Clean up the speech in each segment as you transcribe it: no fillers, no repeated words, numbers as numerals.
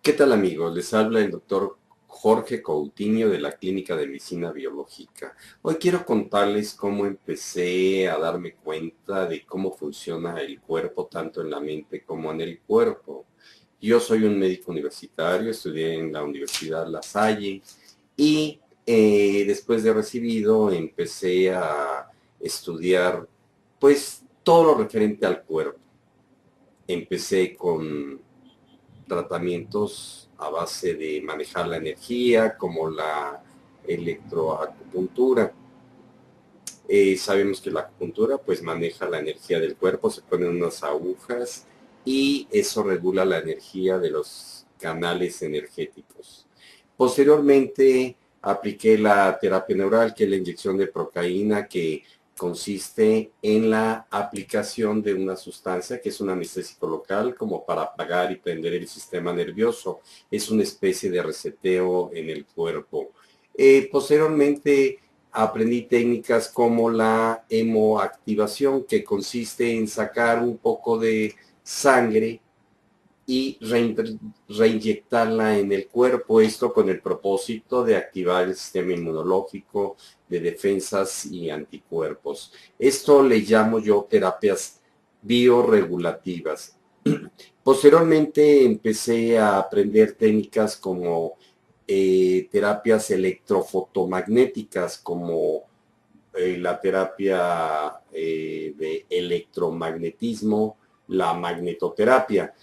¿Qué tal amigos? Les habla el doctor Jorge Coutinho de la Clínica de Medicina Biológica. Hoy quiero contarles cómo empecé a darme cuenta de cómo funciona el cuerpo, tanto en la mente como en el cuerpo. Yo soy un médico universitario, estudié en la Universidad La Salle y después de recibido empecé a estudiar pues todo lo referente al cuerpo. Empecé con tratamientos a base de manejar la energía, como la electroacupuntura. Sabemos que la acupuntura pues maneja la energía del cuerpo, se ponen unas agujas y eso regula la energía de los canales energéticos. Posteriormente apliqué la terapia neural, que es la inyección de procaína, que consiste en la aplicación de una sustancia que es un anestésico local como para apagar y prender el sistema nervioso. Es una especie de reseteo en el cuerpo. Posteriormente aprendí técnicas como la hemoactivación, que consiste en sacar un poco de sangre y reinyectarla en el cuerpo, esto con el propósito de activar el sistema inmunológico, de defensas y anticuerpos. Esto le llamo yo terapias bioregulativas. Posteriormente empecé a aprender técnicas como terapias electrofotomagnéticas, como la terapia de electromagnetismo, la magnetoterapia.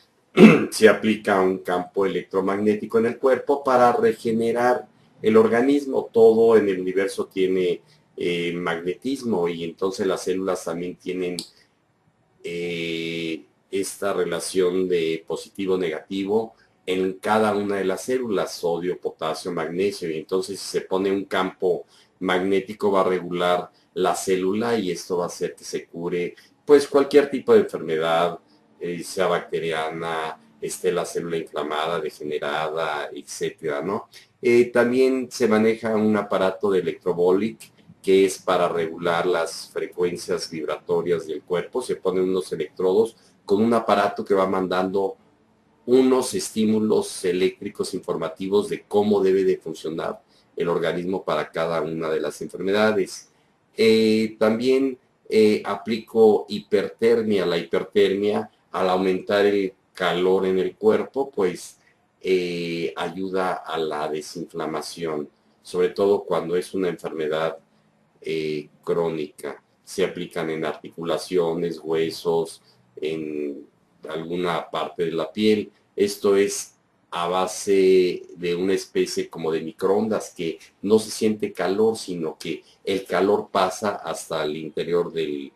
Se aplica un campo electromagnético en el cuerpo para regenerar el organismo. Todo en el universo tiene magnetismo, y entonces las células también tienen esta relación de positivo-negativo en cada una de las células: sodio, potasio, magnesio, y entonces si se pone un campo magnético va a regular la célula, y esto va a hacer que se cure pues cualquier tipo de enfermedad, sea bacteriana, esté la célula inflamada, degenerada, etcétera, ¿no? También se maneja un aparato de electrobolic, que es para regular las frecuencias vibratorias del cuerpo. Se ponen unos electrodos con un aparato que va mandando unos estímulos eléctricos informativos de cómo debe de funcionar el organismo para cada una de las enfermedades. También aplico hipertermia. La hipertermia, al aumentar el calor en el cuerpo, pues ayuda a la desinflamación, sobre todo cuando es una enfermedad crónica. Se aplican en articulaciones, huesos, en alguna parte de la piel. Esto es a base de una especie como de microondas, que no se siente calor, sino que el calor pasa hasta el interior del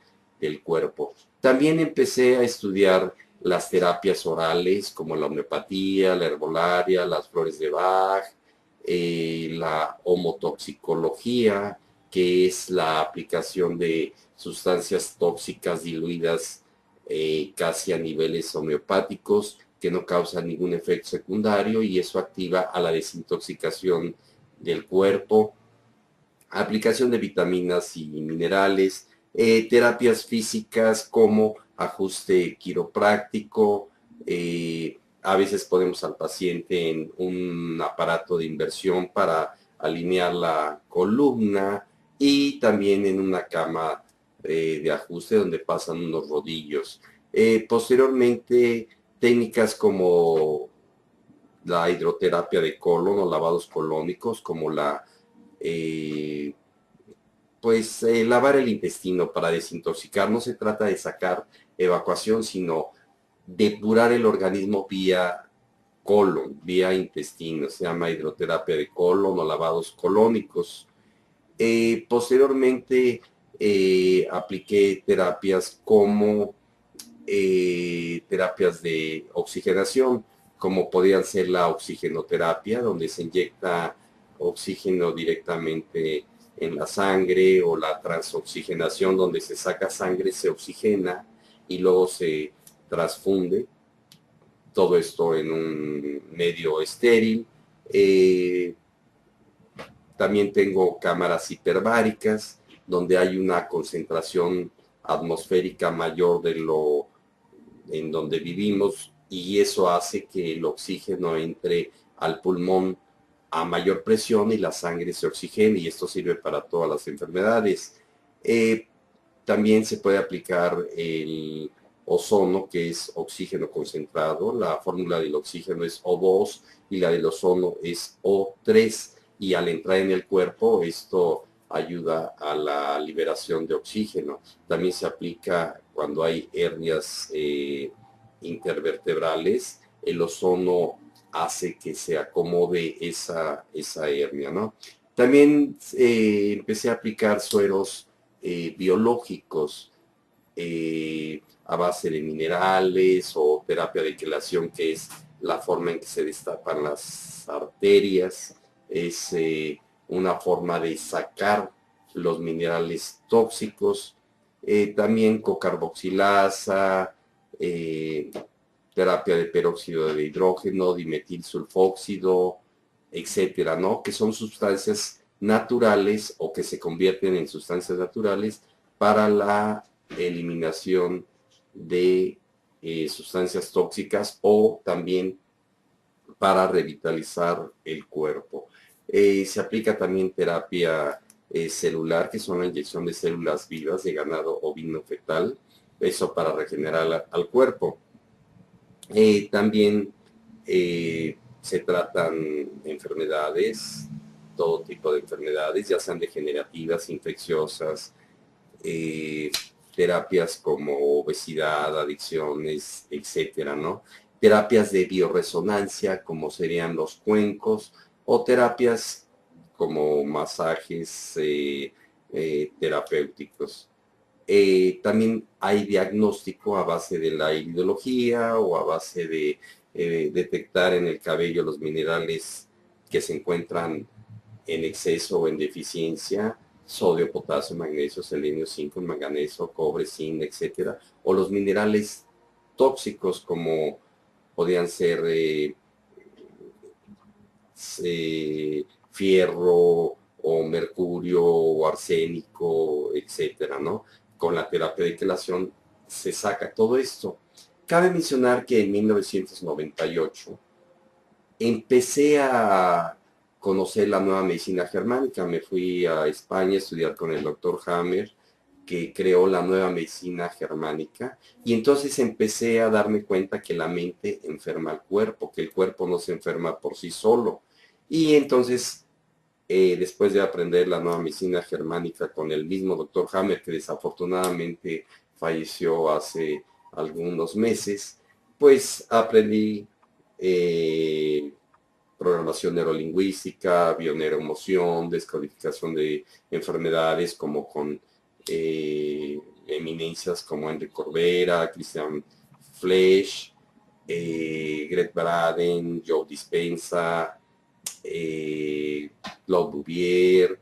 cuerpo. También empecé a estudiar las terapias orales, como la homeopatía, la herbolaria, las flores de Bach, la homotoxicología, que es la aplicación de sustancias tóxicas diluidas casi a niveles homeopáticos, que no causan ningún efecto secundario, y eso activa a la desintoxicación del cuerpo. Aplicación de vitaminas y minerales, terapias físicas como ajuste quiropráctico. A veces ponemos al paciente en un aparato de inversión para alinear la columna, y también en una cama de ajuste donde pasan unos rodillos. Posteriormente, técnicas como la hidroterapia de colon o lavados colónicos, como eh, lavar el intestino para desintoxicar. No se trata de sacar evacuación, sino depurar el organismo vía colon, vía intestino. Se llama hidroterapia de colon o lavados colónicos. Posteriormente apliqué terapias como terapias de oxigenación, como podían ser la oxigenoterapia, donde se inyecta oxígeno directamente en la sangre, o la transoxigenación, donde se saca sangre, se oxigena y luego se transfunde, todo esto en un medio estéril. También tengo cámaras hiperbáricas, donde hay una concentración atmosférica mayor de lo en donde vivimos, y eso hace que el oxígeno entre al pulmón a mayor presión y la sangre se oxigene, y esto sirve para todas las enfermedades. También se puede aplicar el ozono, que es oxígeno concentrado. La fórmula del oxígeno es O2 y la del ozono es O3, y al entrar en el cuerpo esto ayuda a la liberación de oxígeno. También se aplica cuando hay hernias intervertebrales. El ozono hace que se acomode esa hernia, ¿no? También empecé a aplicar sueros biológicos a base de minerales, o terapia de quelación, que es la forma en que se destapan las arterias. Es una forma de sacar los minerales tóxicos. También cocarboxilasa, terapia de peróxido de hidrógeno, dimetilsulfóxido, etcétera, ¿no? Que son sustancias naturales, o que se convierten en sustancias naturales para la eliminación de sustancias tóxicas, o también para revitalizar el cuerpo. Se aplica también terapia celular, que son la inyección de células vivas de ganado ovino fetal, eso para regenerar al cuerpo. También se tratan enfermedades, todo tipo de enfermedades, ya sean degenerativas, infecciosas, terapias como obesidad, adicciones, etcétera, ¿no? Terapias de bioresonancia, como serían los cuencos, o terapias como masajes terapéuticos. También hay diagnóstico a base de la iridología, o a base de detectar en el cabello los minerales que se encuentran en exceso o en deficiencia: sodio, potasio, magnesio, selenio, zinc, manganeso, cobre, zinc, etcétera, o los minerales tóxicos, como podrían ser fierro, o mercurio, o arsénico, etcétera, ¿no? Con la terapia de quelación se saca todo esto. Cabe mencionar que en 1998 empecé a conocer la nueva medicina germánica. Me fui a España a estudiar con el doctor Hammer, que creó la nueva medicina germánica, y entonces empecé a darme cuenta que la mente enferma al cuerpo, que el cuerpo no se enferma por sí solo. Y entonces, después de aprender la nueva medicina germánica con el mismo doctor Hammer, que desafortunadamente falleció hace algunos meses, pues aprendí programación neurolingüística, bioneuroemoción, descodificación de enfermedades, como con eminencias como Enrique Corbera, Christian Flesch, Gret Braden, Joe Dispenza, Claude Bouvier,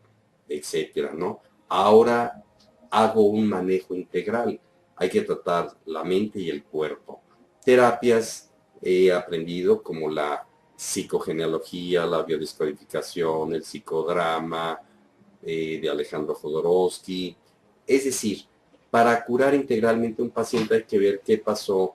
etcétera, ¿no? Ahora hago un manejo integral. Hay que tratar la mente y el cuerpo. Terapias he aprendido como la psicogenealogía, la biodescodificación, el psicodrama de Alejandro Jodorowsky. Es decir, para curar integralmente a un paciente hay que ver qué pasó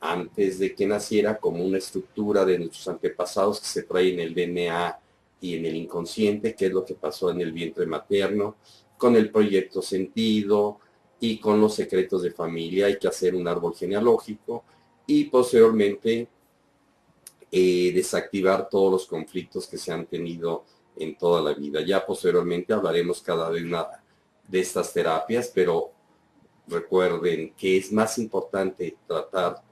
antes de que naciera, como una estructura de nuestros antepasados que se trae en el DNA y en el inconsciente, qué es lo que pasó en el vientre materno, con el proyecto sentido y con los secretos de familia. Hay que hacer un árbol genealógico y posteriormente desactivar todos los conflictos que se han tenido en toda la vida. Ya posteriormente hablaremos cada una de estas terapias, pero recuerden que es más importante tratar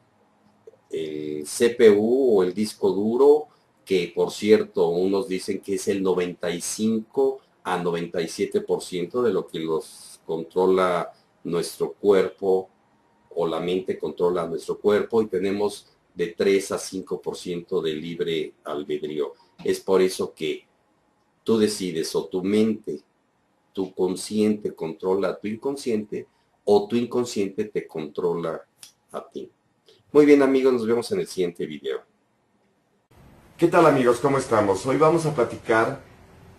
el CPU o el disco duro, que por cierto unos dicen que es el 95 a 97% de lo que los controla nuestro cuerpo, o la mente controla nuestro cuerpo, y tenemos de 3 a 5% de libre albedrío. Es por eso que tú decides, o tu mente, tu consciente controla a tu inconsciente, o tu inconsciente te controla a ti. Muy bien, amigos, nos vemos en el siguiente video. ¿Qué tal, amigos? ¿Cómo estamos? Hoy vamos a platicar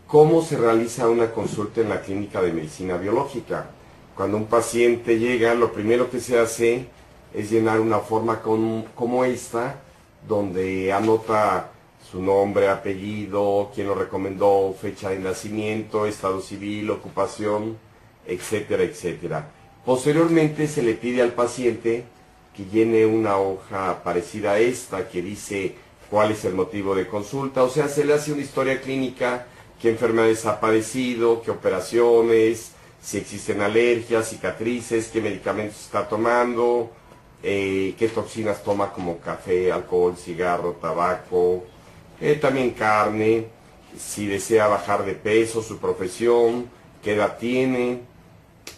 cómo se realiza una consulta en la clínica de medicina biológica. Cuando un paciente llega, lo primero que se hace es llenar una forma como esta, donde anota su nombre, apellido, quién lo recomendó, fecha de nacimiento, estado civil, ocupación, etcétera, etcétera. Posteriormente se le pide al paciente que llene una hoja parecida a esta, que dice cuál es el motivo de consulta, o sea, se le hace una historia clínica, qué enfermedades ha padecido, qué operaciones, si existen alergias, cicatrices, qué medicamentos está tomando, qué toxinas toma como café, alcohol, cigarro, tabaco, también carne, si desea bajar de peso, su profesión, qué edad tiene,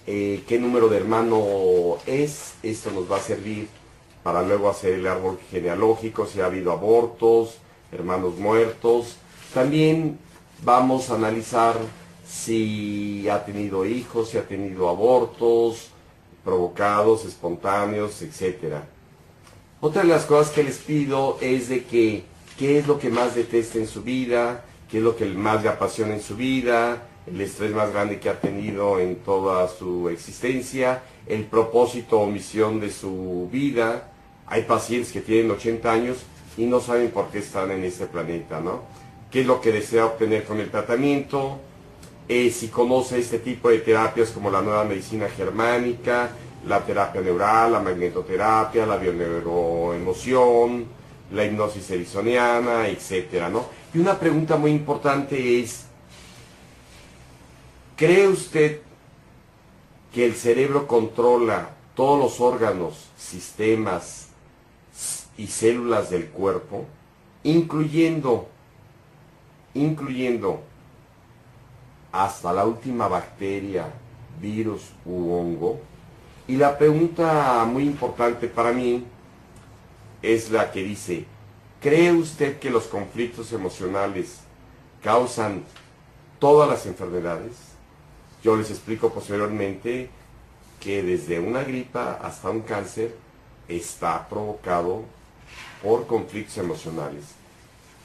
qué número de hermano es. Esto nos va a servir para luego hacer el árbol genealógico, si ha habido abortos, hermanos muertos. También vamos a analizar si ha tenido hijos, si ha tenido abortos provocados, espontáneos, etcétera. Otra de las cosas que les pido es de que qué es lo que más detesta en su vida, qué es lo que más le apasiona en su vida, el estrés más grande que ha tenido en toda su existencia, el propósito o misión de su vida. Hay pacientes que tienen 80 años y no saben por qué están en este planeta, ¿no? ¿Qué es lo que desea obtener con el tratamiento? Si conoce este tipo de terapias como la nueva medicina germánica, la terapia neural, la magnetoterapia, la bioneuroemoción, la hipnosis ericksoniana, etcétera, ¿no? Y una pregunta muy importante es, ¿cree usted que el cerebro controla todos los órganos, sistemas y células del cuerpo, incluyendo hasta la última bacteria, virus u hongo? Y la pregunta muy importante para mí es la que dice, ¿cree usted que los conflictos emocionales causan todas las enfermedades? Yo les explico posteriormente que desde una gripa hasta un cáncer está provocado por conflictos emocionales.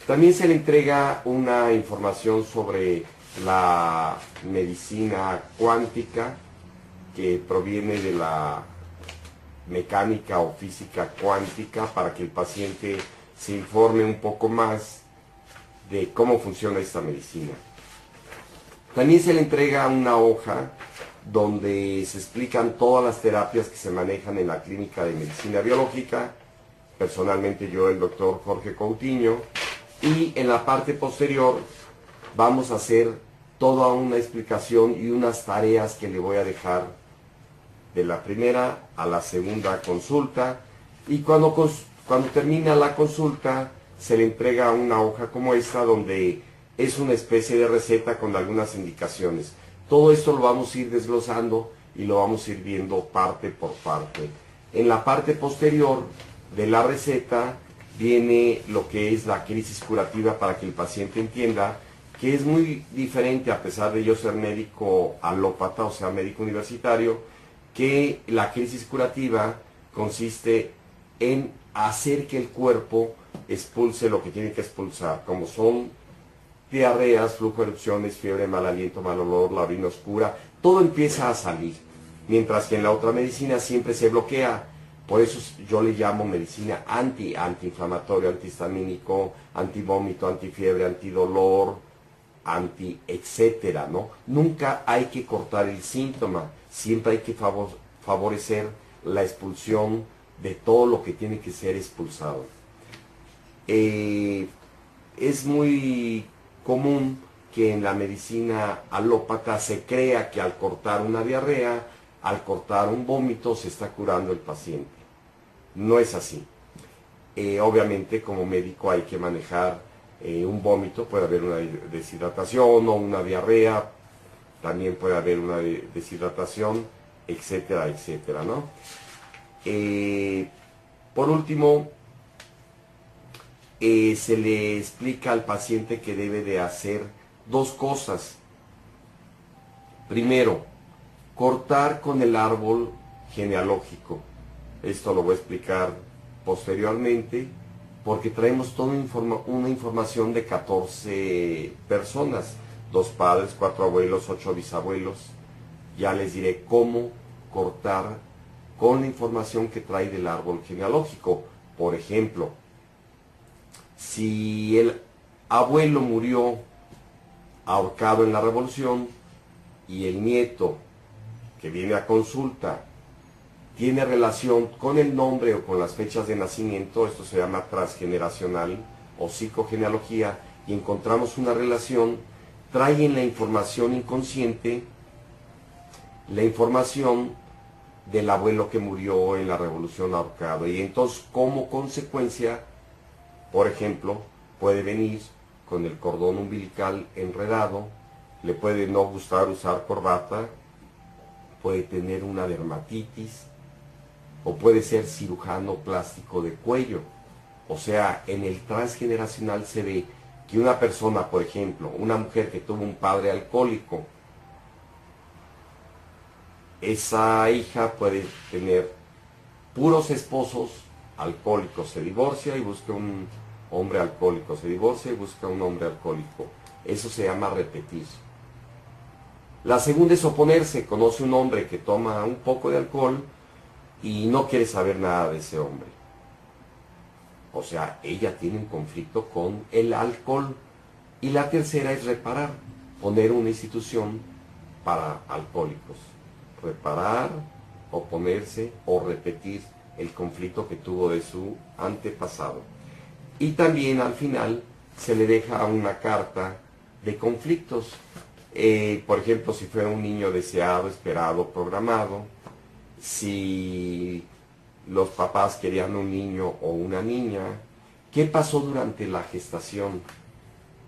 También se le entrega una información sobre la medicina cuántica, que proviene de la mecánica o física cuántica, para que el paciente se informe un poco más de cómo funciona esta medicina. También se le entrega una hoja donde se explican todas las terapias que se manejan en la clínica de medicina biológica, personalmente yo, el doctor Jorge Coutinho, y en la parte posterior vamos a hacer toda una explicación y unas tareas que le voy a dejar de la primera a la segunda consulta, y cuando termina la consulta se le entrega una hoja como esta donde es una especie de receta con algunas indicaciones. Todo esto lo vamos a ir desglosando y lo vamos a ir viendo parte por parte. En la parte posterior de la receta viene lo que es la crisis curativa, para que el paciente entienda que es muy diferente, a pesar de yo ser médico alópata, o sea, médico universitario, que la crisis curativa consiste en hacer que el cuerpo expulse lo que tiene que expulsar, como son diarreas, flujo, erupciones, fiebre, mal aliento, mal olor, la orina oscura, todo empieza a salir, mientras que en la otra medicina siempre se bloquea. Por eso yo le llamo medicina antiinflamatorio, antihistamínico, antivómito, antifiebre, antidolor, etcétera, ¿no? Nunca hay que cortar el síntoma, siempre hay que favorecer la expulsión de todo lo que tiene que ser expulsado. Es muy común que en la medicina alópata se crea que al cortar una diarrea, al cortar un vómito, se está curando el paciente. No es así. Obviamente, como médico hay que manejar un vómito, puede haber una deshidratación o una diarrea, también puede haber una deshidratación, etcétera, etcétera, ¿no? Por último, se le explica al paciente que debe de hacer dos cosas. Primero, cortar con el árbol genealógico. Esto lo voy a explicar posteriormente, porque traemos toda una información de 14 personas, 2 padres, 4 abuelos, 8 bisabuelos. Ya les diré cómo cortar con la información que trae del árbol genealógico. Por ejemplo, si el abuelo murió ahorcado en la revolución y el nieto que viene a consulta tiene relación con el nombre o con las fechas de nacimiento, esto se llama transgeneracional o psicogenealogía, y encontramos una relación, trae en la información inconsciente la información del abuelo que murió en la revolución ahorcado, y entonces como consecuencia, por ejemplo, puede venir con el cordón umbilical enredado, le puede no gustar usar corbata, puede tener una dermatitis, o puede ser cirujano plástico de cuello. O sea, en el transgeneracional se ve que una persona, por ejemplo, una mujer que tuvo un padre alcohólico, esa hija puede tener puros esposos alcohólicos, se divorcia y busca un hombre alcohólico, se divorcia y busca un hombre alcohólico. Eso se llama repetir. La segunda es oponerse, conoce un hombre que toma un poco de alcohol y no quiere saber nada de ese hombre. O sea, ella tiene un conflicto con el alcohol. Y la tercera es reparar, poner una institución para alcohólicos. Reparar, oponerse o repetir el conflicto que tuvo de su antepasado. Y también al final se le deja una carta de conflictos. Por ejemplo, si fue un niño deseado, esperado, programado, si los papás querían un niño o una niña, ¿qué pasó durante la gestación?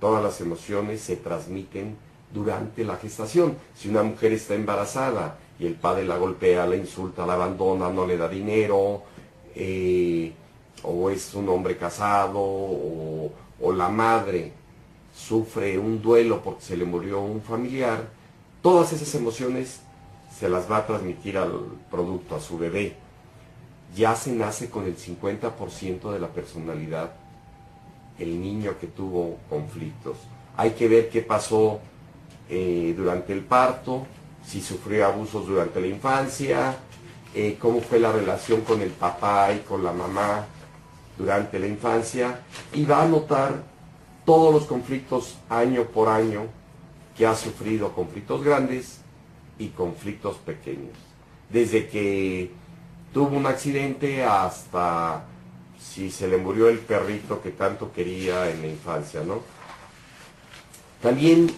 Todas las emociones se transmiten durante la gestación. Si una mujer está embarazada y el padre la golpea, la insulta, la abandona, no le da dinero, o es un hombre casado, o la madre sufre un duelo porque se le murió un familiar, todas esas emociones se las va a transmitir al producto, a su bebé. Ya se nace con el 50% de la personalidad el niño que tuvo conflictos. Hay que ver qué pasó durante el parto, si sufrió abusos durante la infancia, cómo fue la relación con el papá y con la mamá durante la infancia, y va a notar todos los conflictos año por año que ha sufrido, conflictos grandes y conflictos pequeños. Desde que tuvo un accidente hasta si se le murió el perrito que tanto quería en la infancia, ¿no? También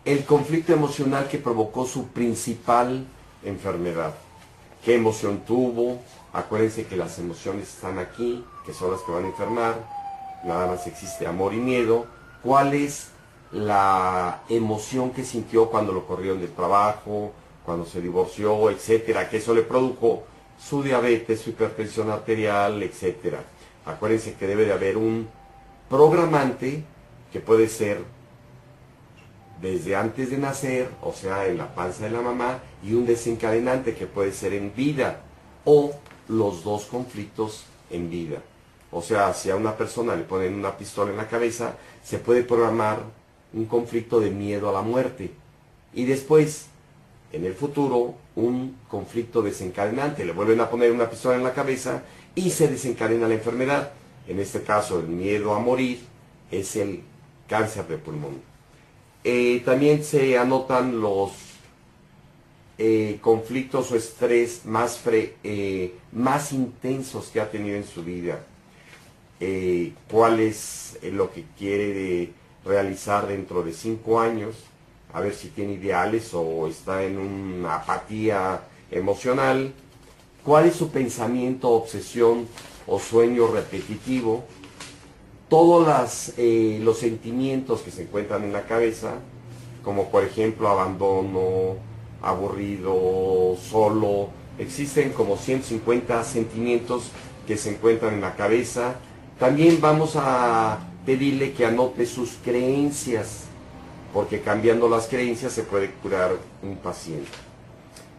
el conflicto emocional que provocó su principal enfermedad. ¿Qué emoción tuvo? Acuérdense que las emociones están aquí, que son las que van a enfermar. Nada más existe amor y miedo. ¿Cuál es la emoción que sintió cuando lo corrieron del trabajo, cuando se divorció, etcétera? Que eso le produjo su diabetes, su hipertensión arterial, etcétera. Acuérdense que debe de haber un programante que puede ser desde antes de nacer, o sea, en la panza de la mamá, y un desencadenante que puede ser en vida, o los dos conflictos en vida. O sea, si a una persona le ponen una pistola en la cabeza, se puede programar un conflicto de miedo a la muerte. Y después, en el futuro, un conflicto desencadenante. Le vuelven a poner una pistola en la cabeza y se desencadena la enfermedad. En este caso, el miedo a morir es el cáncer de pulmón. También se anotan los conflictos o estrés más intensos que ha tenido en su vida. Cuál es lo que quiere realizar dentro de 5 años, a ver si tiene ideales o está en una apatía emocional, cuál es su pensamiento, obsesión o sueño repetitivo, todos los sentimientos que se encuentran en la cabeza, como por ejemplo abandono, aburrido, solo. Existen como 150 sentimientos que se encuentran en la cabeza. También vamos a pedirle que anote sus creencias, porque cambiando las creencias se puede curar un paciente.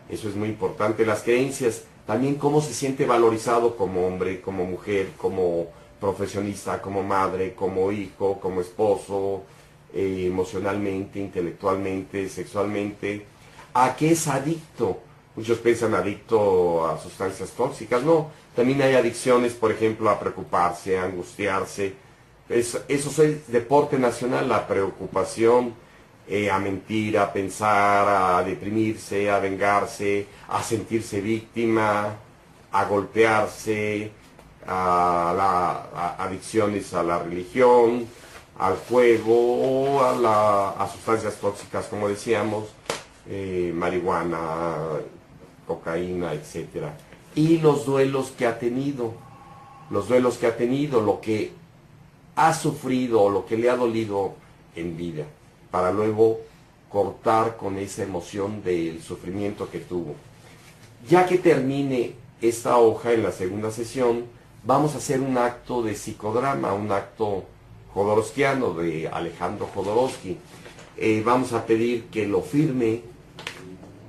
Eso es muy importante, las creencias. También cómo se siente valorizado como hombre, como mujer, como profesionista, como madre, como hijo, como esposo, emocionalmente, intelectualmente, sexualmente. ¿A qué es adicto? Muchos piensan adicto a sustancias tóxicas. No, también hay adicciones, por ejemplo, a preocuparse, a angustiarse. Eso es deporte nacional, la preocupación, a mentir, a pensar, a deprimirse, a vengarse, a sentirse víctima, a golpearse, a adicciones a la religión, al juego o a sustancias tóxicas, como decíamos, marihuana, cocaína, etcétera. Y los duelos que ha tenido, lo que ha sufrido o lo que le ha dolido en vida, para luego cortar con esa emoción del sufrimiento que tuvo. Ya que termine esta hoja en la segunda sesión, vamos a hacer un acto de psicodrama, un acto jodorowskiano de Alejandro Jodorowsky. Vamos a pedir que lo firme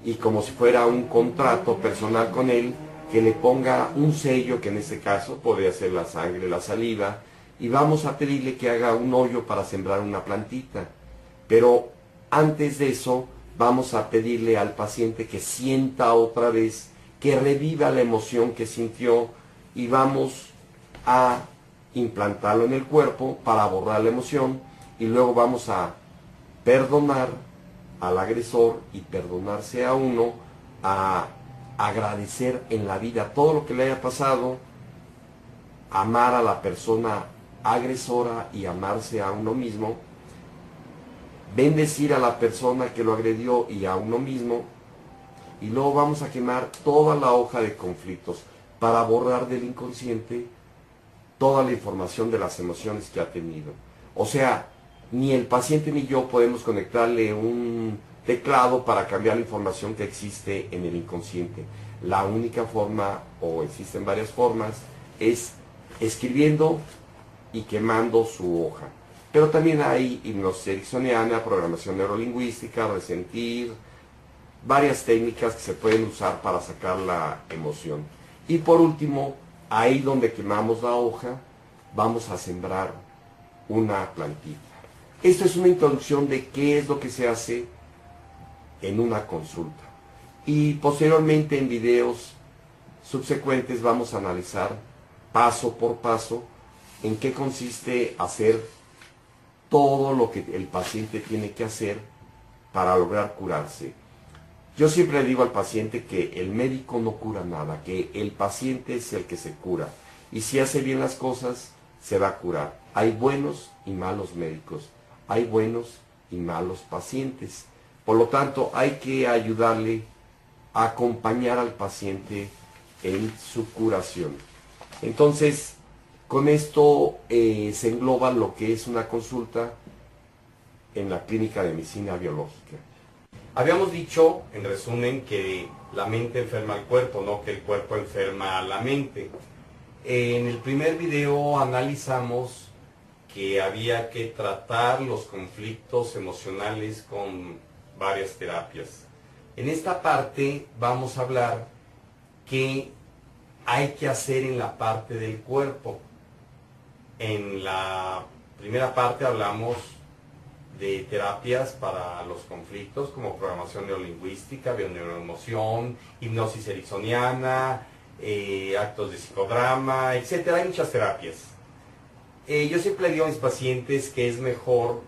y como si fuera un contrato personal con él, que le ponga un sello, que en este caso podría ser la sangre, la saliva, y vamos a pedirle que haga un hoyo para sembrar una plantita. Pero antes de eso, vamos a pedirle al paciente que sienta otra vez, que reviva la emoción que sintió, y vamos a implantarlo en el cuerpo para borrar la emoción, y luego vamos a perdonar al agresor y perdonarse a uno, a agradecer en la vida todo lo que le haya pasado, amar a la persona agresora y amarse a uno mismo, bendecir a la persona que lo agredió y a uno mismo, y luego vamos a quemar toda la hoja de conflictos para borrar del inconsciente toda la información de las emociones que ha tenido. O sea, ni el paciente ni yo podemos conectarle un teclado para cambiar la información que existe en el inconsciente. La única forma, o existen varias formas, es escribiendo y quemando su hoja. Pero también hay hipnosis ericksoniana, programación neurolingüística, resentir, varias técnicas que se pueden usar para sacar la emoción. Y por último, ahí donde quemamos la hoja, vamos a sembrar una plantita. Esto es una introducción de qué es lo que se hace en una consulta. Y posteriormente en videos subsecuentes vamos a analizar paso por paso en qué consiste hacer todo lo que el paciente tiene que hacer para lograr curarse. Yo siempre le digo al paciente que el médico no cura nada, que el paciente es el que se cura. Y si hace bien las cosas, se va a curar. Hay buenos y malos médicos, hay buenos y malos pacientes. Por lo tanto, hay que ayudarle a acompañar al paciente en su curación. Entonces, con esto se engloba lo que es una consulta en la clínica de medicina biológica. Habíamos dicho, en resumen, que la mente enferma al cuerpo, no que el cuerpo enferma a la mente. En el primer video analizamos que había que tratar los conflictos emocionales con varias terapias. En esta parte vamos a hablar qué hay que hacer en la parte del cuerpo. En la primera parte hablamos de terapias para los conflictos como programación neurolingüística, bioneuroemoción, hipnosis ericksoniana, actos de psicodrama, etc. Hay muchas terapias. Yo siempre le digo a mis pacientes que es mejor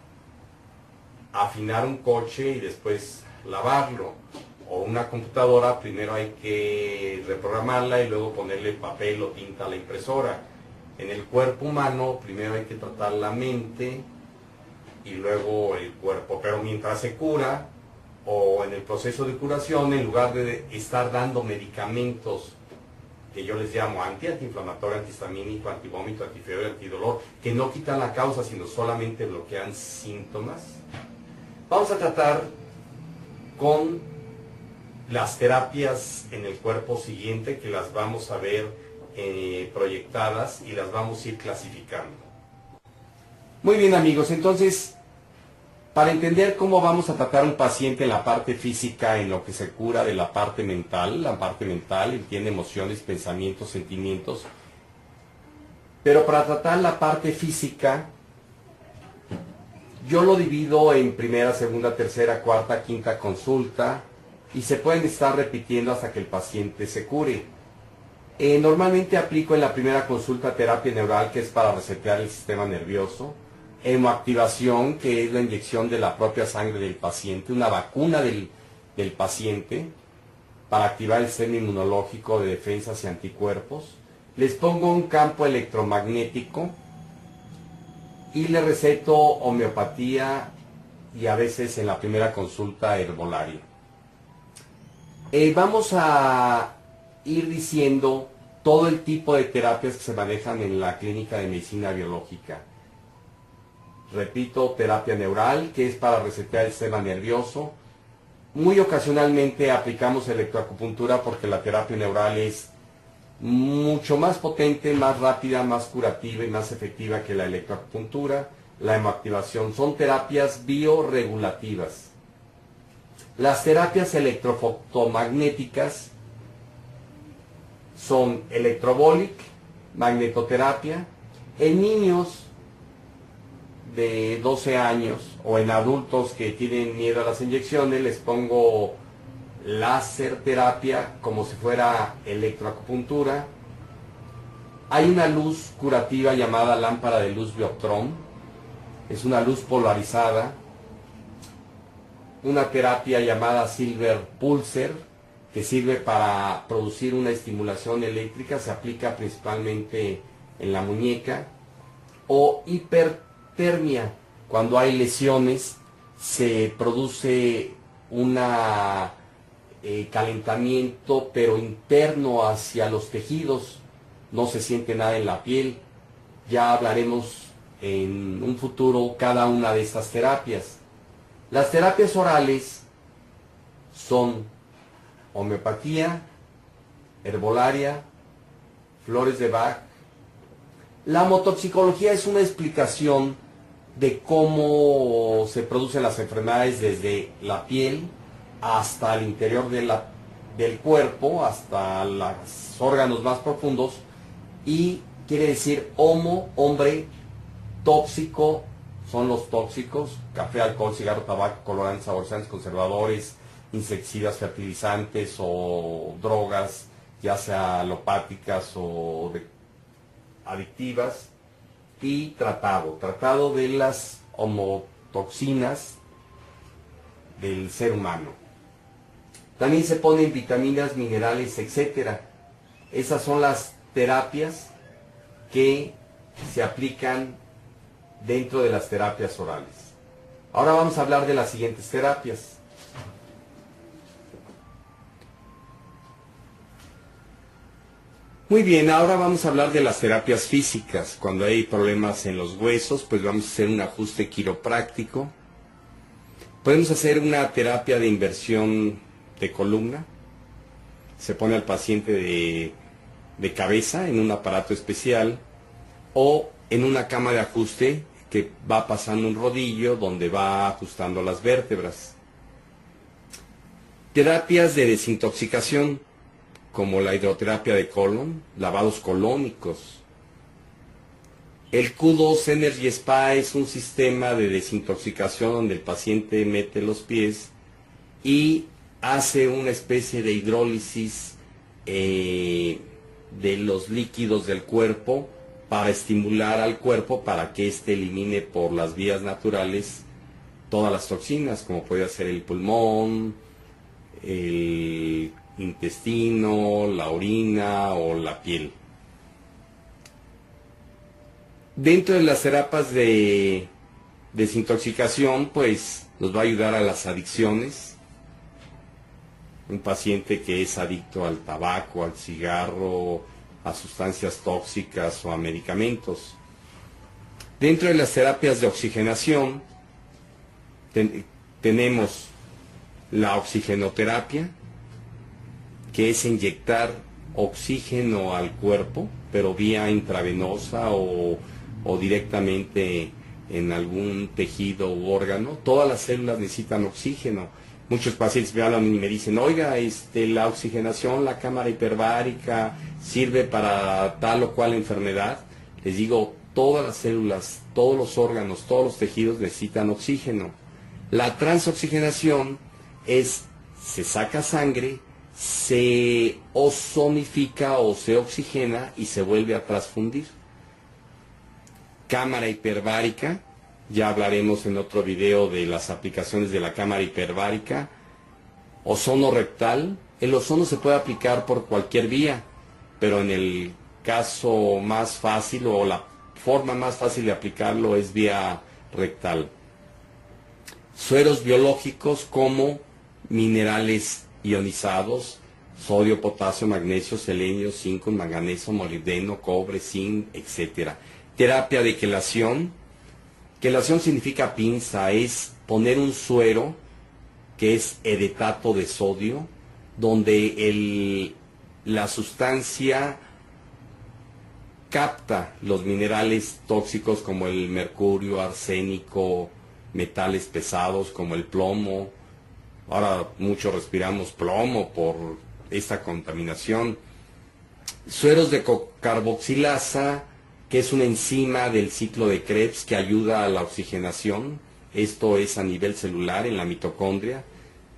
afinar un coche y después lavarlo, o una computadora, primero hay que reprogramarla y luego ponerle papel o tinta a la impresora. En el cuerpo humano primero hay que tratar la mente y luego el cuerpo, pero mientras se cura o en el proceso de curación, en lugar de estar dando medicamentos que yo les llamo antiinflamatorio, antihistamínico, antivómito, antifiebre, antidolor, que no quitan la causa sino solamente bloquean síntomas, vamos a tratar con las terapias en el cuerpo siguiente, que las vamos a ver proyectadas y las vamos a ir clasificando. Muy bien, amigos, entonces, para entender cómo vamos a tratar a un paciente en la parte física, en lo que se cura de la parte mental entiende emociones, pensamientos, sentimientos, pero para tratar la parte física, yo lo divido en primera, segunda, tercera, cuarta, quinta consulta, y se pueden estar repitiendo hasta que el paciente se cure. Normalmente aplico en la primera consulta terapia neural, que es para resetear el sistema nervioso, hemoactivación, que es la inyección de la propia sangre del paciente, una vacuna del paciente para activar el sistema inmunológico de defensas y anticuerpos. Les pongo un campo electromagnético y le receto homeopatía y a veces en la primera consulta herbolaria. Vamos a ir diciendo todo el tipo de terapias que se manejan en la clínica de medicina biológica. Repito, terapia neural, que es para resetear el sistema nervioso. Muy ocasionalmente aplicamos electroacupuntura porque la terapia neural es mucho más potente, más rápida, más curativa y más efectiva que la electroacupuntura. La hemoactivación son terapias bioregulativas. Las terapias electrofotomagnéticas son electrobolic, magnetoterapia. En niños de 12 años o en adultos que tienen miedo a las inyecciones, les pongo láser terapia como si fuera electroacupuntura. Hay una luz curativa llamada lámpara de luz Bioptron, es una luz polarizada. Una terapia llamada Silver Pulser, que sirve para producir una estimulación eléctrica, se aplica principalmente en la muñeca. O hipertermia, cuando hay lesiones, se produce una calentamiento pero interno hacia los tejidos, no se siente nada en la piel. Ya hablaremos en un futuro cada una de estas terapias. Las terapias orales son homeopatía, herbolaria, flores de Bach. La motoxicología es una explicación de cómo se producen las enfermedades desde la piel hasta el interior del cuerpo, hasta los órganos más profundos, y quiere decir homo, hombre, tóxico, son los tóxicos: café, alcohol, cigarro, tabaco, colorantes, saborizantes, conservadores, insecticidas, fertilizantes o drogas, ya sea alopáticas o adictivas. Y tratado de las homotoxinas del ser humano. También se ponen vitaminas, minerales, etcétera. Esas son las terapias que se aplican dentro de las terapias orales. Ahora vamos a hablar de las siguientes terapias. Muy bien, ahora vamos a hablar de las terapias físicas. Cuando hay problemas en los huesos, pues vamos a hacer un ajuste quiropráctico. Podemos hacer una terapia de inversión de columna. Se pone al paciente de cabeza en un aparato especial o en una cama de ajuste que va pasando un rodillo donde va ajustando las vértebras. Terapias de desintoxicación, como la hidroterapia de colon, lavados colónicos. El Q2 Energy Spa es un sistema de desintoxicación donde el paciente mete los pies y hace una especie de hidrólisis de los líquidos del cuerpo para estimular al cuerpo para que éste elimine por las vías naturales todas las toxinas, como puede ser el pulmón, el intestino, la orina o la piel. Dentro de las terapias de desintoxicación, pues nos va a ayudar a las adicciones. Un paciente que es adicto al tabaco, al cigarro, a sustancias tóxicas o a medicamentos. Dentro de las terapias de oxigenación tenemos la oxigenoterapia, que es inyectar oxígeno al cuerpo, pero vía intravenosa o directamente en algún tejido u órgano. Todas las células necesitan oxígeno. Muchos pacientes me hablan y me dicen, oiga, la oxigenación, la cámara hiperbárica, sirve para tal o cual enfermedad. Les digo, todas las células, todos los órganos, todos los tejidos necesitan oxígeno. La transoxigenación es se saca sangre, se ozonifica o se oxigena y se vuelve a transfundir. Cámara hiperbárica, ya hablaremos en otro video de las aplicaciones de la cámara hiperbárica. Ozono rectal, el ozono se puede aplicar por cualquier vía, pero en el caso más fácil o la forma más fácil de aplicarlo es vía rectal. Sueros biológicos como minerales ionizados, sodio, potasio, magnesio, selenio, zinc, manganeso, molibdeno, cobre, zinc, etc. Terapia de quelación. Quelación significa pinza, es poner un suero que es edetato de sodio, donde la sustancia capta los minerales tóxicos como el mercurio, arsénico, metales pesados como el plomo. Ahora muchos respiramos plomo por esta contaminación. Sueros de carboxilasa, que es una enzima del ciclo de Krebs que ayuda a la oxigenación. Esto es a nivel celular en la mitocondria.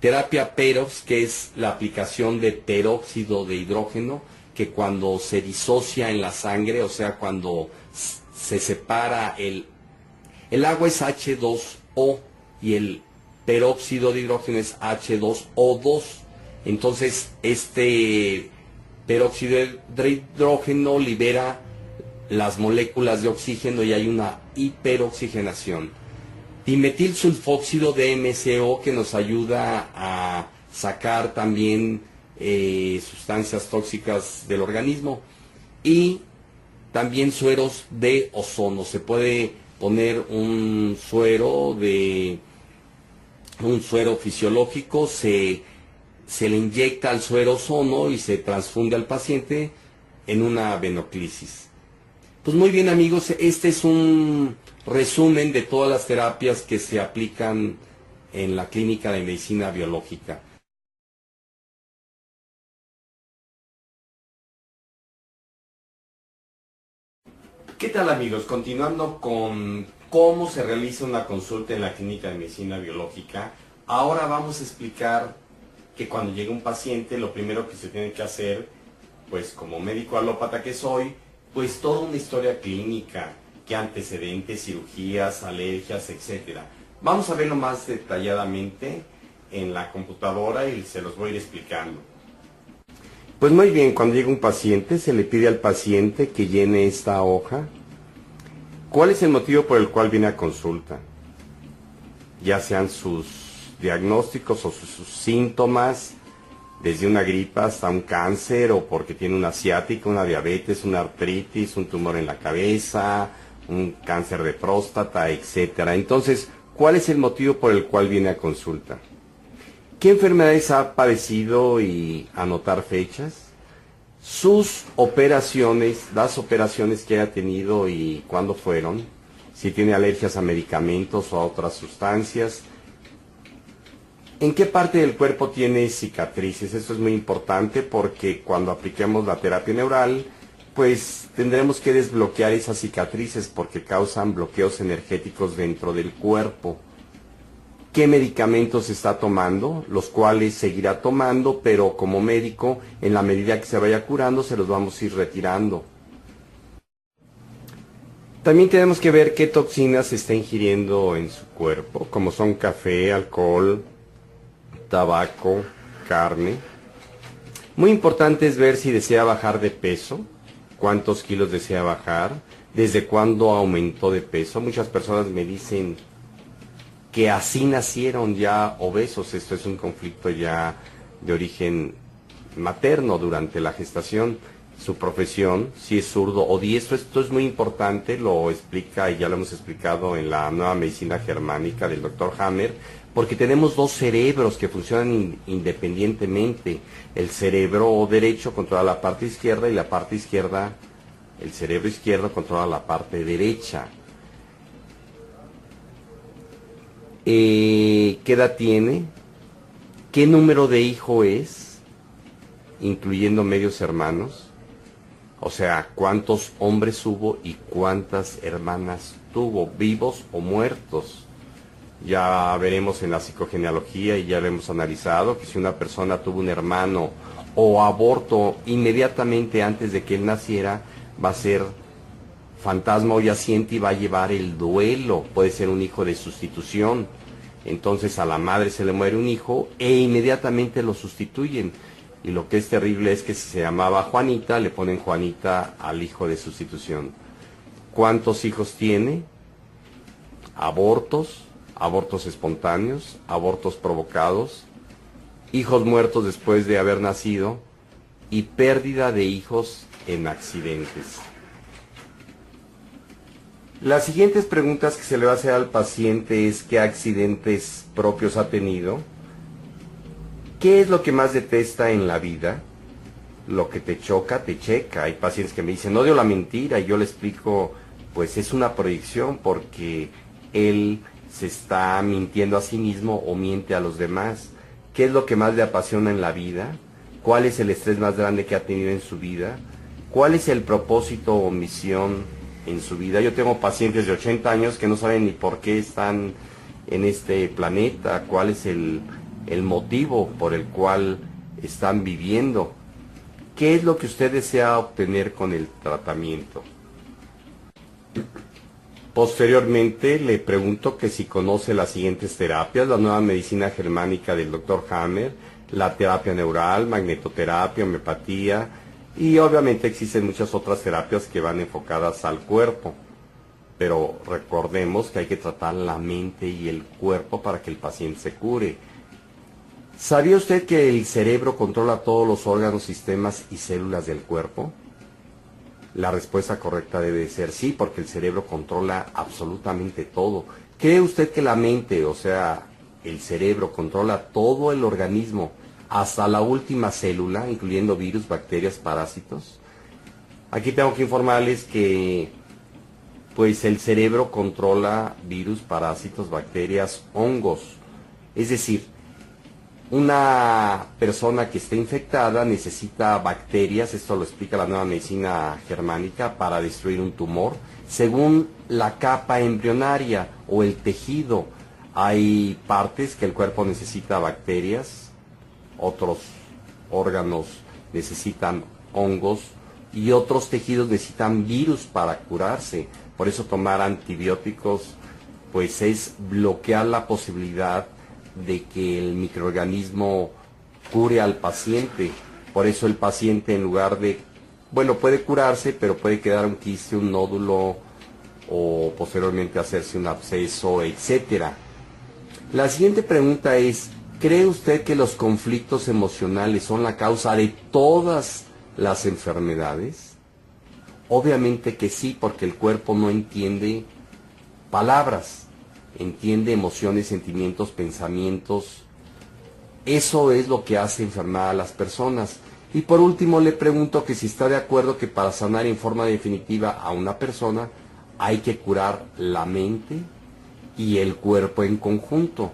Terapia Perox, que es la aplicación de peróxido de hidrógeno, que cuando se disocia en la sangre, o sea, cuando se separa el agua es H2O y el peróxido de hidrógeno es H2O2. Entonces, este peróxido de hidrógeno libera las moléculas de oxígeno y hay una hiperoxigenación. Dimetilsulfóxido de MCO, que nos ayuda a sacar también sustancias tóxicas del organismo. Y también sueros de ozono. Se puede poner un suero fisiológico, se le inyecta al suero ozono y se transfunde al paciente en una venoclisis. Pues muy bien, amigos, este es un resumen de todas las terapias que se aplican en la clínica de medicina biológica. ¿Qué tal, amigos? Continuando con cómo se realiza una consulta en la clínica de medicina biológica, ahora vamos a explicar que cuando llega un paciente, lo primero que se tiene que hacer, pues como médico alópata que soy, pues toda una historia clínica, qué antecedentes, cirugías, alergias, etcétera. Vamos a verlo más detalladamente en la computadora y se los voy a ir explicando. Pues muy bien, cuando llega un paciente, se le pide al paciente que llene esta hoja. ¿Cuál es el motivo por el cual viene a consulta? Ya sean sus diagnósticos o sus síntomas, desde una gripa hasta un cáncer, o porque tiene una ciática, una diabetes, una artritis, un tumor en la cabeza, un cáncer de próstata, etcétera. Entonces, ¿cuál es el motivo por el cual viene a consulta? ¿Qué enfermedades ha padecido y anotar fechas? Sus operaciones, las operaciones que haya tenido y cuándo fueron. Si tiene alergias a medicamentos o a otras sustancias. ¿En qué parte del cuerpo tiene cicatrices? Esto es muy importante porque cuando apliquemos la terapia neural, pues tendremos que desbloquear esas cicatrices porque causan bloqueos energéticos dentro del cuerpo. ¿Qué medicamentos está tomando? Los cuales seguirá tomando, pero como médico, en la medida que se vaya curando, se los vamos a ir retirando. También tenemos que ver qué toxinas se está ingiriendo en su cuerpo, como son café, alcohol, tabaco, carne. Muy importante es ver si desea bajar de peso, cuántos kilos desea bajar, desde cuándo aumentó de peso. Muchas personas me dicen que así nacieron ya obesos. Esto es un conflicto ya de origen materno durante la gestación. Su profesión, si es zurdo o diestro, esto es muy importante, lo explica y ya lo hemos explicado en la nueva medicina germánica del Dr. Hammer, porque tenemos dos cerebros que funcionan independientemente. El cerebro derecho controla la parte izquierda y la parte izquierda, el cerebro izquierdo controla la parte derecha. ¿Qué edad tiene? ¿Qué número de hijo es? Incluyendo medios hermanos. O sea, ¿cuántos hombres hubo y cuántas hermanas tuvo, vivos o muertos? Ya veremos en la psicogenealogía y ya lo hemos analizado, que si una persona tuvo un hermano o aborto inmediatamente antes de que él naciera, va a ser fantasma o yaciente y va a llevar el duelo. Puede ser un hijo de sustitución. Entonces a la madre se le muere un hijo e inmediatamente lo sustituyen. Y lo que es terrible es que si se llamaba Juanita, le ponen Juanita al hijo de sustitución. ¿Cuántos hijos tiene? Abortos, abortos espontáneos, abortos provocados, hijos muertos después de haber nacido y pérdida de hijos en accidentes. Las siguientes preguntas que se le va a hacer al paciente es qué accidentes propios ha tenido, qué es lo que más detesta en la vida, lo que te choca, te checa. Hay pacientes que me dicen, odio la mentira, y yo le explico, pues es una proyección porque él se está mintiendo a sí mismo o miente a los demás. ¿Qué es lo que más le apasiona en la vida? ¿Cuál es el estrés más grande que ha tenido en su vida? ¿Cuál es el propósito o misión en su vida? Yo tengo pacientes de 80 años que no saben ni por qué están en este planeta, cuál es el motivo por el cual están viviendo. ¿Qué es lo que usted desea obtener con el tratamiento? Posteriormente le pregunto que si conoce las siguientes terapias: la nueva medicina germánica del Dr. Hammer, la terapia neural, magnetoterapia, homeopatía, y obviamente existen muchas otras terapias que van enfocadas al cuerpo. Pero recordemos que hay que tratar la mente y el cuerpo para que el paciente se cure. ¿Sabía usted que el cerebro controla todos los órganos, sistemas y células del cuerpo? La respuesta correcta debe ser sí, porque el cerebro controla absolutamente todo. ¿Cree usted que la mente, o sea, el cerebro, controla todo el organismo, hasta la última célula, incluyendo virus, bacterias, parásitos? Aquí tengo que informarles que, pues, el cerebro controla virus, parásitos, bacterias, hongos. Es decir, una persona que esté infectada necesita bacterias, esto lo explica la nueva medicina germánica, para destruir un tumor, según la capa embrionaria o el tejido. Hay partes que el cuerpo necesita bacterias, otros órganos necesitan hongos y otros tejidos necesitan virus para curarse. Por eso tomar antibióticos, pues, es bloquear la posibilidad de que el microorganismo cure al paciente. Por eso el paciente, en lugar de, bueno, puede curarse, pero puede quedar un quiste, un nódulo, o posteriormente hacerse un absceso, etcétera. La siguiente pregunta es, ¿cree usted que los conflictos emocionales son la causa de todas las enfermedades? Obviamente que sí, porque el cuerpo no entiende palabras, entiende emociones, sentimientos, pensamientos. Eso es lo que hace enfermar a las personas. Y por último le pregunto que si está de acuerdo que para sanar en forma definitiva a una persona hay que curar la mente y el cuerpo en conjunto.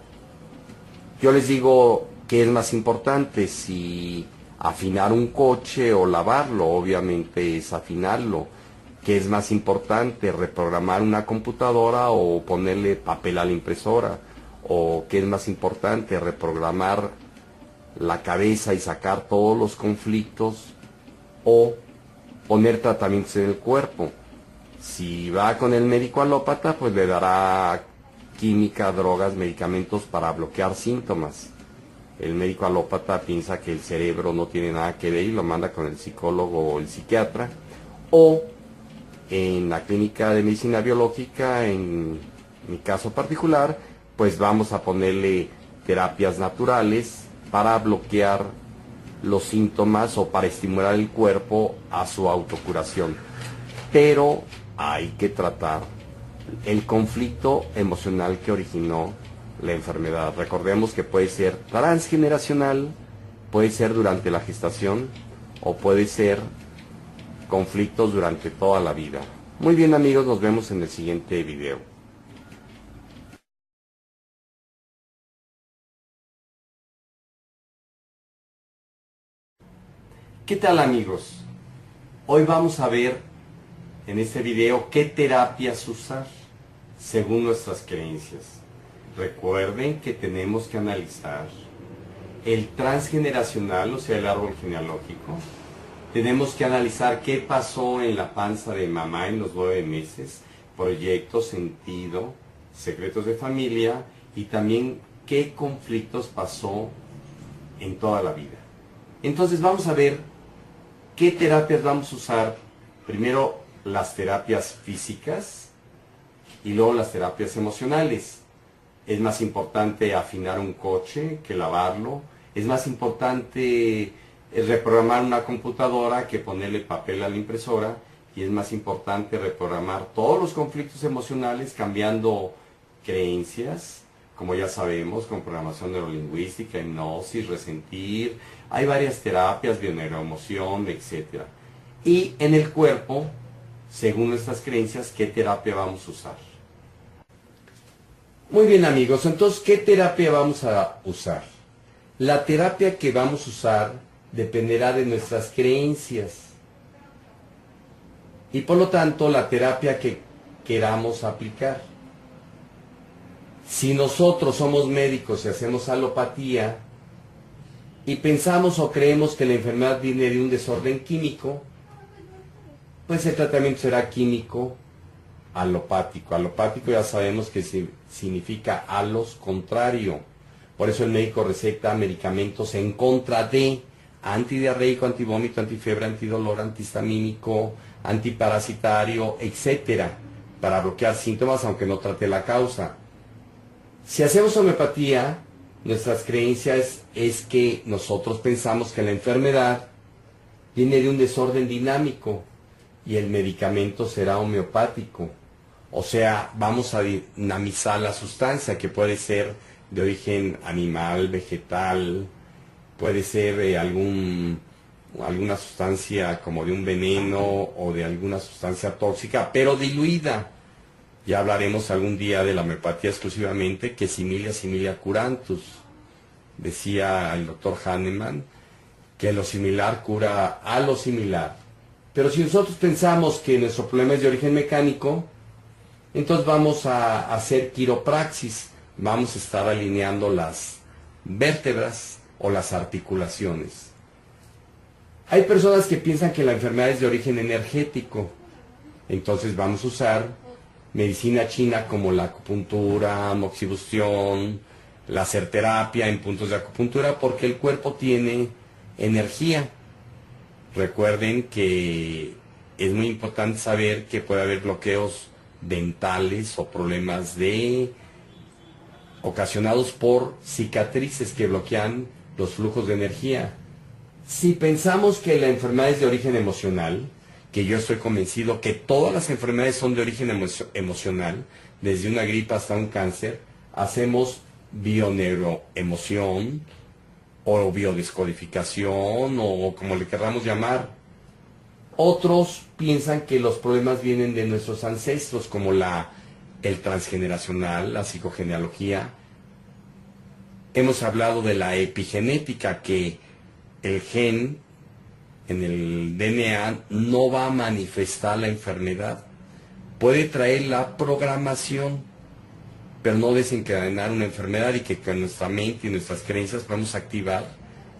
Yo les digo que es más importante, si afinar un coche o lavarlo. Obviamente es afinarlo. ¿Qué es más importante, reprogramar una computadora o ponerle papel a la impresora? ¿O qué es más importante, reprogramar la cabeza y sacar todos los conflictos o poner tratamientos en el cuerpo? Si va con el médico alópata, pues le dará química, drogas, medicamentos para bloquear síntomas. El médico alópata piensa que el cerebro no tiene nada que ver y lo manda con el psicólogo o el psiquiatra. O en la clínica de medicina biológica, en mi caso particular, pues vamos a ponerle terapias naturales para bloquear los síntomas o para estimular el cuerpo a su autocuración. Pero hay que tratar el conflicto emocional que originó la enfermedad. Recordemos que puede ser transgeneracional, puede ser durante la gestación o puede ser conflictos durante toda la vida. Muy bien, amigos, nos vemos en el siguiente video. ¿Qué tal, amigos? Hoy vamos a ver en este video qué terapias usar según nuestras creencias. recuerden que tenemos que analizar el transgeneracional, o sea, el árbol genealógico. Tenemos que analizar qué pasó en la panza de mamá en los 9 meses, proyectos, sentido, secretos de familia, y también qué conflictos pasó en toda la vida. Entonces vamos a ver qué terapias vamos a usar. Primero las terapias físicas y luego las terapias emocionales. Es más importante afinar un coche que lavarlo. Es más importante reprogramar una computadora que ponerle papel a la impresora. Y es más importante reprogramar todos los conflictos emocionales cambiando creencias, como ya sabemos, con programación neurolingüística, hipnosis, resentir. Hay varias terapias, bioneuroemoción, etc. Y en el cuerpo, según nuestras creencias, ¿qué terapia vamos a usar? Muy bien, amigos, entonces, ¿qué terapia vamos a usar? La terapia que vamos a usar dependerá de nuestras creencias. Y por lo tanto, la terapia que queramos aplicar. Si nosotros somos médicos y hacemos alopatía y pensamos o creemos que la enfermedad viene de un desorden químico, pues el tratamiento será químico alopático. Alopático ya sabemos que significa alos, contrario. Por eso el médico receta medicamentos en contra de antidiarreico, antivómito, antifiebre, antidolor, antihistamínico, antiparasitario, etcétera, para bloquear síntomas aunque no trate la causa. Si hacemos homeopatía, nuestras creencias es que nosotros pensamos que la enfermedad viene de un desorden dinámico y el medicamento será homeopático. O sea, vamos a dinamizar la sustancia, que puede ser de origen animal, vegetal, puede ser alguna sustancia como de un veneno o de alguna sustancia tóxica, pero diluida. Ya hablaremos algún día de la homeopatía exclusivamente, que similia similia curantus. Decía el doctor Hahnemann que lo similar cura a lo similar. Pero si nosotros pensamos que nuestro problema es de origen mecánico, entonces vamos a hacer quiropraxis. Vamos a estar alineando las vértebras o las articulaciones. Hay personas que piensan que la enfermedad es de origen energético. Entonces vamos a usar medicina china como la acupuntura, moxibustión, láser terapia en puntos de acupuntura, porque el cuerpo tiene energía. Recuerden que es muy importante saber que puede haber bloqueos dentales o problemas ocasionados por cicatrices que bloquean los flujos de energía. Si pensamos que la enfermedad es de origen emocional, que yo estoy convencido que todas las enfermedades son de origen emocional, desde una gripa hasta un cáncer, hacemos bioneuroemoción o biodescodificación o como le queramos llamar. Otros piensan que los problemas vienen de nuestros ancestros, como el transgeneracional, la psicogenealogía. Hemos hablado de la epigenética, que el gen en el DNA no va a manifestar la enfermedad. Puede traer la programación, pero no desencadenar una enfermedad, y que con nuestra mente y nuestras creencias podemos activar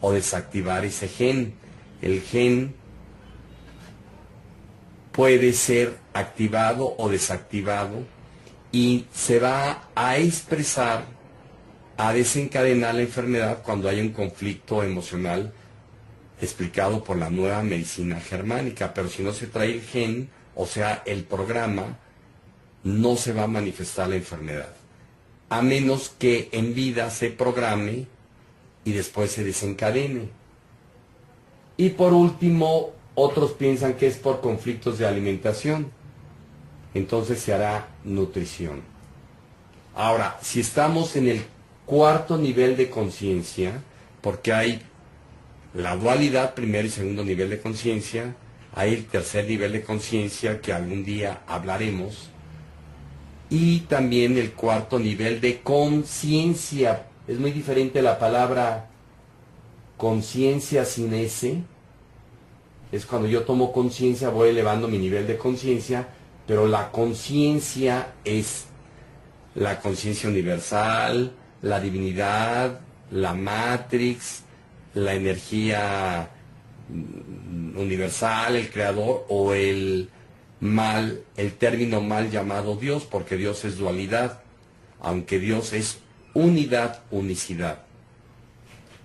o desactivar ese gen. El gen puede ser activado o desactivado y se va a expresar, a desencadenar la enfermedad cuando hay un conflicto emocional explicado por la nueva medicina germánica. Pero si no se trae el gen, o sea, el programa, no se va a manifestar la enfermedad, a menos que en vida se programe y después se desencadene. Y por último, otros piensan que es por conflictos de alimentación. Entonces se hará nutrición. Ahora, si estamos en el cuarto nivel de conciencia, porque hay la dualidad, primer y segundo nivel de conciencia, hay el tercer nivel de conciencia que algún día hablaremos, y también el cuarto nivel de conciencia. Es muy diferente la palabra conciencia sin S. Es cuando yo tomo conciencia, voy elevando mi nivel de conciencia, pero la conciencia es la conciencia universal, la divinidad, la Matrix, la energía universal, el creador, o el mal, el término mal llamado Dios, porque Dios es dualidad, aunque Dios es unidad, unicidad.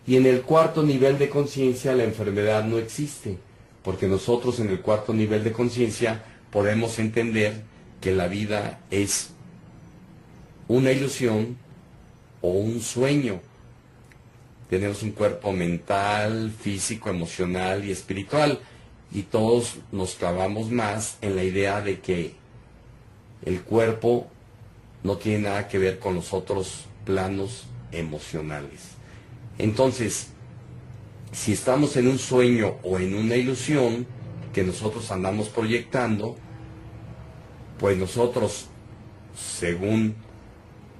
Y en el cuarto nivel de conciencia la enfermedad no existe, porque nosotros en el cuarto nivel de conciencia podemos entender que la vida es una ilusión o un sueño. Tenemos un cuerpo mental, físico, emocional y espiritual, y todos nos clavamos más en la idea de que el cuerpo no tiene nada que ver con los otros planos emocionales. Entonces, si estamos en un sueño o en una ilusión que nosotros andamos proyectando, pues nosotros, según,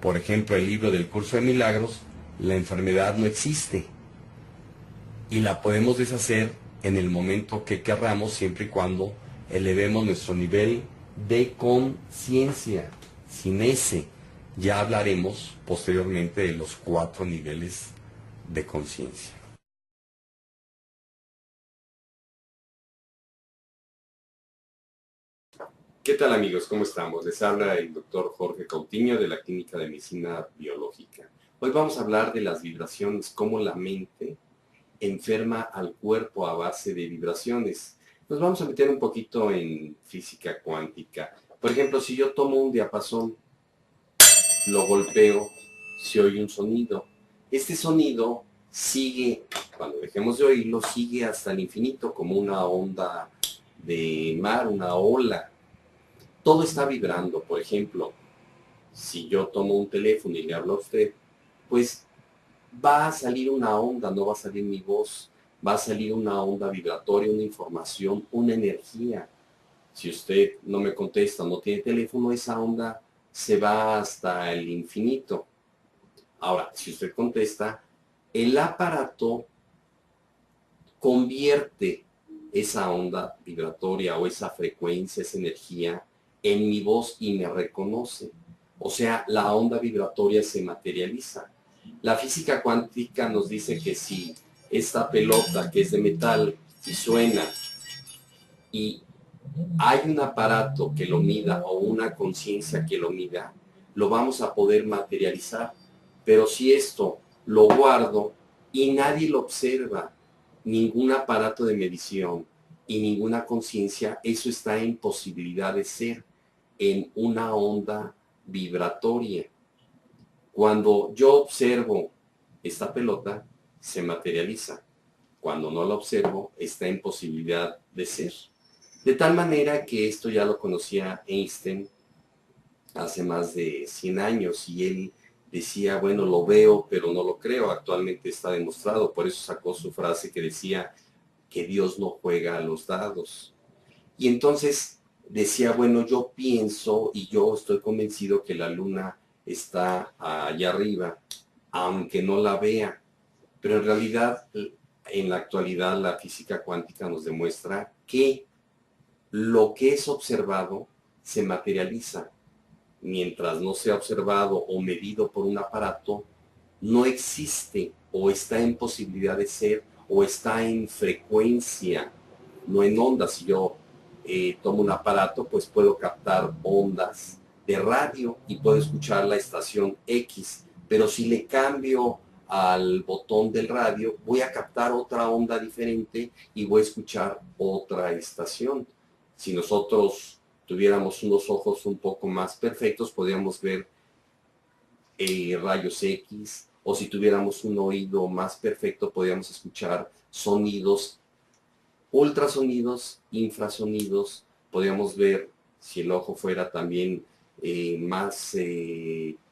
por ejemplo, el libro del Curso de Milagros, la enfermedad no existe y la podemos deshacer en el momento que querramos, siempre y cuando elevemos nuestro nivel de conciencia. Sin ese, ya hablaremos posteriormente de los 4 niveles de conciencia. ¿Qué tal, amigos? ¿Cómo estamos? Les habla el doctor Jorge Cautiño de la Clínica de Medicina Biológica. Hoy vamos a hablar de las vibraciones, cómo la mente enferma al cuerpo a base de vibraciones. Nos vamos a meter un poquito en física cuántica. Por ejemplo, si yo tomo un diapasón, lo golpeo, se oye un sonido. Este sonido sigue, cuando dejemos de oírlo, sigue hasta el infinito como una onda de mar, una ola. Todo está vibrando. Por ejemplo, si yo tomo un teléfono y le hablo a usted, pues va a salir una onda, no va a salir mi voz, va a salir una onda vibratoria, una información, una energía. Si usted no me contesta, no tiene teléfono, esa onda se va hasta el infinito. Ahora, si usted contesta, el aparato convierte esa onda vibratoria o esa frecuencia, esa energía en mi voz y me reconoce. O sea, la onda vibratoria se materializa. La física cuántica nos dice que si esta pelota que es de metal y suena y hay un aparato que lo mida o una conciencia que lo mida, lo vamos a poder materializar. Pero si esto lo guardo y nadie lo observa, ningún aparato de medición y ninguna conciencia, eso está en posibilidad de ser en una onda vibratoria. Cuando yo observo esta pelota, se materializa. Cuando no la observo, está en posibilidad de ser. De tal manera que esto ya lo conocía Einstein hace más de 100 años y él decía, bueno, lo veo, pero no lo creo. Actualmente está demostrado, por eso sacó su frase que decía que Dios no juega a los dados. Y entonces decía, bueno, yo pienso y yo estoy convencido que la luna está allá arriba, aunque no la vea. Pero en realidad, en la actualidad, la física cuántica nos demuestra que lo que es observado se materializa. Mientras no sea observado o medido por un aparato, no existe o está en posibilidad de ser o está en frecuencia, no en ondas. Si yo tomo un aparato, pues puedo captar ondas de radio y puedo escuchar la estación X, pero si le cambio al botón del radio, voy a captar otra onda diferente y voy a escuchar otra estación. Si nosotros tuviéramos unos ojos un poco más perfectos, podríamos ver rayos X, o si tuviéramos un oído más perfecto, podríamos escuchar sonidos, ultrasonidos, infrasonidos. Podríamos ver, si el ojo fuera también más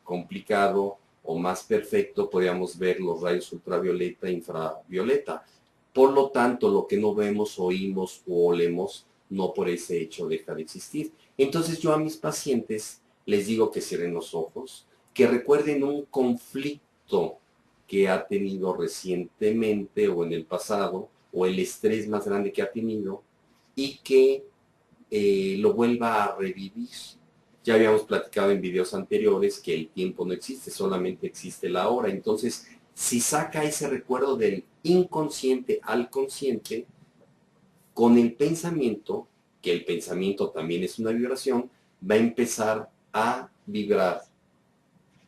complicado o más perfecto, podríamos ver los rayos ultravioleta e infravioleta. Por lo tanto, lo que no vemos, oímos o olemos, no por ese hecho deja de existir. Entonces yo a mis pacientes les digo que cierren los ojos, que recuerden un conflicto que ha tenido recientemente o en el pasado, o el estrés más grande que ha tenido, y que lo vuelva a revivir. Ya habíamos platicado en videos anteriores que el tiempo no existe, solamente existe la hora. Entonces, si saca ese recuerdo del inconsciente al consciente, con el pensamiento, que el pensamiento también es una vibración, va a empezar a vibrar.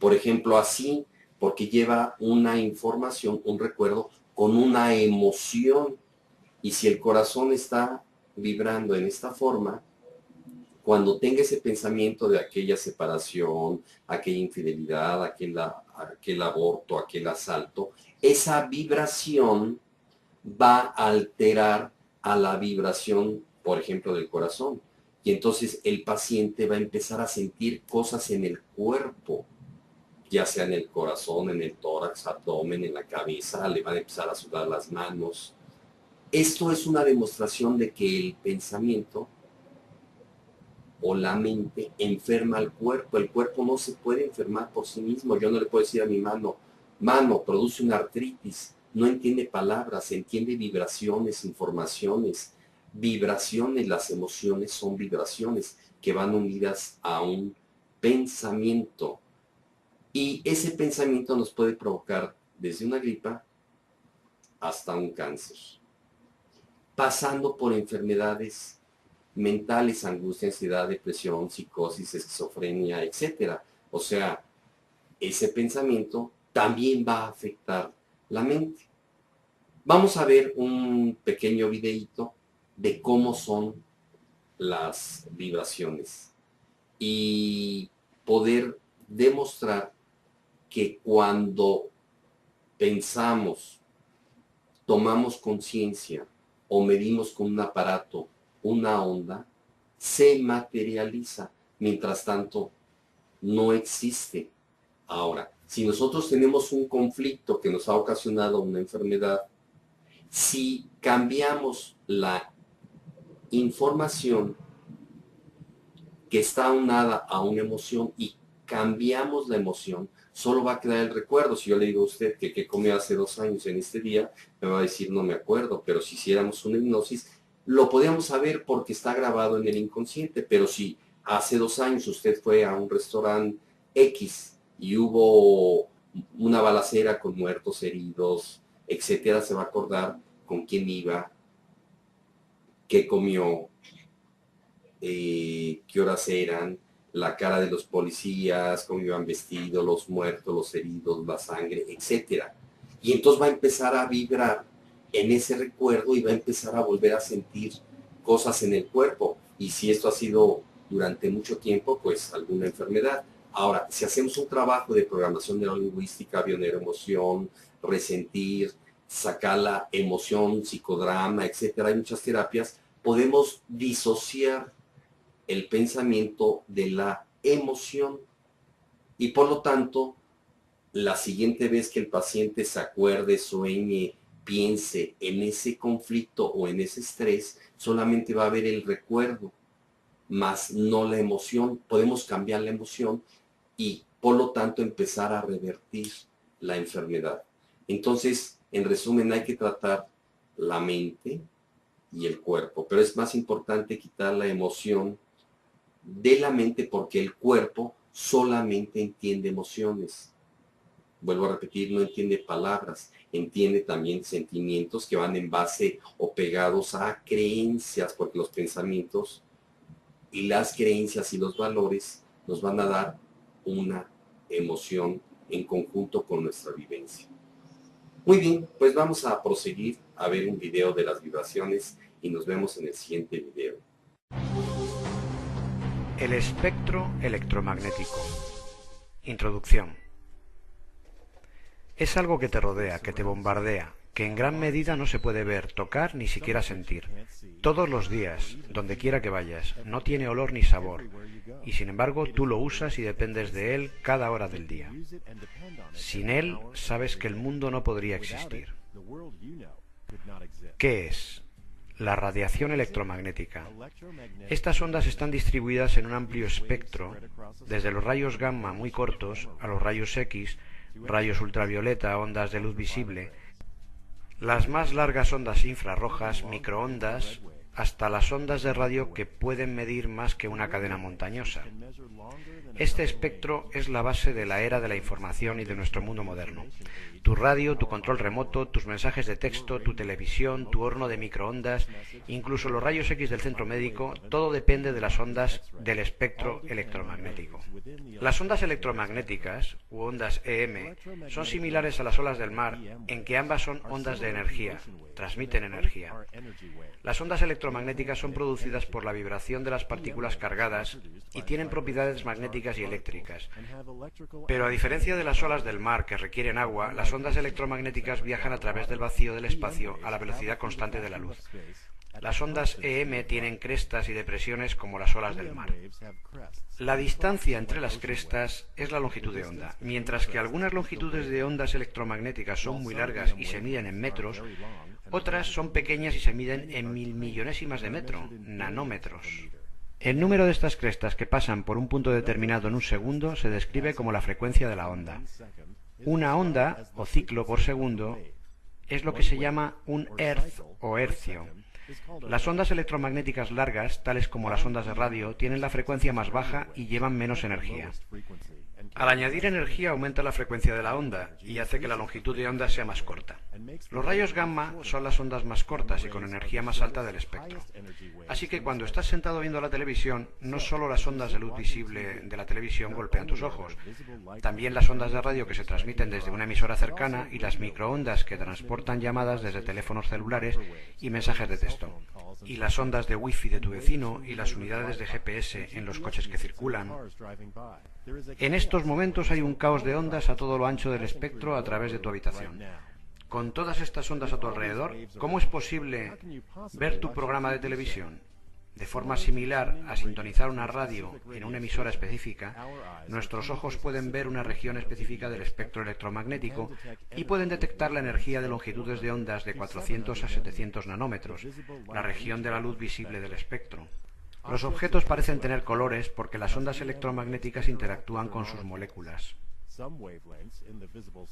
Por ejemplo, así, porque lleva una información, un recuerdo, con una emoción. Y si el corazón está vibrando en esta forma, cuando tenga ese pensamiento de aquella separación, aquella infidelidad, aquel aborto, aquel asalto, esa vibración va a alterar a la vibración, por ejemplo, del corazón. Y entonces el paciente va a empezar a sentir cosas en el cuerpo, ya sea en el corazón, en el tórax, abdomen, en la cabeza, le van a empezar a sudar las manos. Esto es una demostración de que el pensamiento o la mente enferma al cuerpo. El cuerpo no se puede enfermar por sí mismo. Yo no le puedo decir a mi mano, produce una artritis. No entiende palabras, entiende vibraciones, informaciones. Vibraciones, las emociones son vibraciones que van unidas a un pensamiento. Y ese pensamiento nos puede provocar desde una gripa hasta un cáncer, pasando por enfermedades mentales, angustia, ansiedad, depresión, psicosis, esquizofrenia, etcétera. O sea, ese pensamiento también va a afectar la mente. Vamos a ver un pequeño videíto de cómo son las vibraciones y poder demostrar que cuando pensamos, tomamos conciencia o medimos con un aparato una onda, se materializa. Mientras tanto, no existe. Ahora, si nosotros tenemos un conflicto que nos ha ocasionado una enfermedad, si cambiamos la información que está aunada a una emoción y cambiamos la emoción, solo va a quedar el recuerdo. Si yo le digo a usted que qué comió hace 2 años en este día, me va a decir no me acuerdo, pero si hiciéramos una hipnosis, lo podríamos saber porque está grabado en el inconsciente. Pero si hace 2 años usted fue a un restaurante X y hubo una balacera con muertos, heridos, etcétera, se va a acordar con quién iba, qué comió, qué horas eran, la cara de los policías, cómo iban vestidos, los muertos, los heridos, la sangre, etcétera. Y entonces va a empezar a vibrar en ese recuerdo y va a empezar a volver a sentir cosas en el cuerpo. Y si esto ha sido durante mucho tiempo, pues alguna enfermedad. Ahora, si hacemos un trabajo de programación neurolingüística, bioneuroemoción, resentir, sacar la emoción, psicodrama, etcétera, hay muchas terapias, podemos disociar el pensamiento de la emoción y por lo tanto la siguiente vez que el paciente se acuerde, sueñe, piense en ese conflicto o en ese estrés, solamente va a haber el recuerdo, más no la emoción. Podemos cambiar la emoción y por lo tanto empezar a revertir la enfermedad. Entonces, en resumen, hay que tratar la mente y el cuerpo, pero es más importante quitar la emoción de la mente porque el cuerpo solamente entiende emociones. Vuelvo a repetir, no entiende palabras, entiende también sentimientos que van en base o pegados a creencias, porque los pensamientos y las creencias y los valores nos van a dar una emoción en conjunto con nuestra vivencia. Muy bien, pues vamos a proseguir a ver un video de las vibraciones y nos vemos en el siguiente video. El espectro electromagnético. Introducción. Es algo que te rodea, que te bombardea, que en gran medida no se puede ver, tocar ni siquiera sentir. Todos los días, donde quiera que vayas, no tiene olor ni sabor, y sin embargo tú lo usas y dependes de él cada hora del día. Sin él, sabes que el mundo no podría existir. ¿Qué es? La radiación electromagnética. Estas ondas están distribuidas en un amplio espectro, desde los rayos gamma muy cortos a los rayos X, rayos ultravioleta, ondas de luz visible, las más largas ondas infrarrojas, microondas hasta las ondas de radio que pueden medir más que una cadena montañosa. Este espectro es la base de la era de la información y de nuestro mundo moderno. Tu radio, tu control remoto, tus mensajes de texto, tu televisión, tu horno de microondas, incluso los rayos X del centro médico, todo depende de las ondas del espectro electromagnético. Las ondas electromagnéticas, u ondas EM, son similares a las olas del mar en que ambas son ondas de energía, transmiten energía. Las ondas electromagnéticas son producidas por la vibración de las partículas cargadas y tienen propiedades magnéticas y eléctricas. Pero a diferencia de las olas del mar que requieren agua, las ondas electromagnéticas viajan a través del vacío del espacio a la velocidad constante de la luz. Las ondas EM tienen crestas y depresiones como las olas del mar. La distancia entre las crestas es la longitud de onda, mientras que algunas longitudes de ondas electromagnéticas son muy largas y se miden en metros, otras son pequeñas y se miden en milmillonésimas de metro, nanómetros. El número de estas crestas que pasan por un punto determinado en un segundo se describe como la frecuencia de la onda. Una onda, o ciclo por segundo, es lo que se llama un hertz o hercio. Las ondas electromagnéticas largas, tales como las ondas de radio, tienen la frecuencia más baja y llevan menos energía. Al añadir energía aumenta la frecuencia de la onda y hace que la longitud de onda sea más corta. Los rayos gamma son las ondas más cortas y con energía más alta del espectro. Así que cuando estás sentado viendo la televisión, no solo las ondas de luz visible de la televisión golpean tus ojos, también las ondas de radio que se transmiten desde una emisora cercana y las microondas que transportan llamadas desde teléfonos celulares y mensajes de texto, y las ondas de wifi de tu vecino y las unidades de GPS en los coches que circulan. En estos momentos hay un caos de ondas a todo lo ancho del espectro a través de tu habitación. Con todas estas ondas a tu alrededor, ¿cómo es posible ver tu programa de televisión? De forma similar a sintonizar una radio en una emisora específica, nuestros ojos pueden ver una región específica del espectro electromagnético y pueden detectar la energía de longitudes de ondas de 400 a 700 nanómetros, la región de la luz visible del espectro. Los objetos parecen tener colores porque las ondas electromagnéticas interactúan con sus moléculas.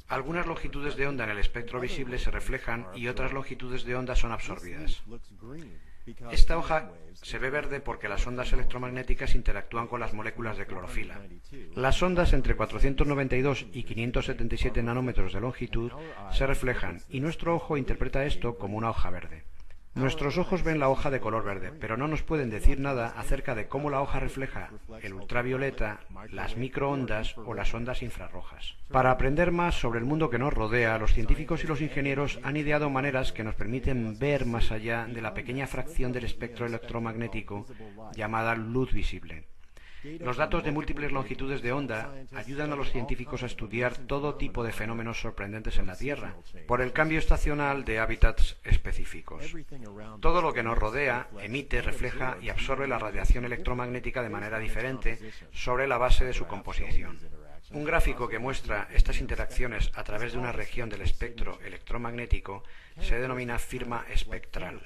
Algunas longitudes de onda en el espectro visible se reflejan y otras longitudes de onda son absorbidas. Esta hoja se ve verde porque las ondas electromagnéticas interactúan con las moléculas de clorofila. Las ondas entre 492 y 577 nanómetros de longitud se reflejan y nuestro ojo interpreta esto como una hoja verde. Nuestros ojos ven la hoja de color verde, pero no nos pueden decir nada acerca de cómo la hoja refleja el ultravioleta, las microondas o las ondas infrarrojas. Para aprender más sobre el mundo que nos rodea, los científicos y los ingenieros han ideado maneras que nos permiten ver más allá de la pequeña fracción del espectro electromagnético llamada luz visible. Los datos de múltiples longitudes de onda ayudan a los científicos a estudiar todo tipo de fenómenos sorprendentes en la Tierra, por el cambio estacional de hábitats específicos. Todo lo que nos rodea emite, refleja y absorbe la radiación electromagnética de manera diferente sobre la base de su composición. Un gráfico que muestra estas interacciones a través de una región del espectro electromagnético se denomina firma espectral.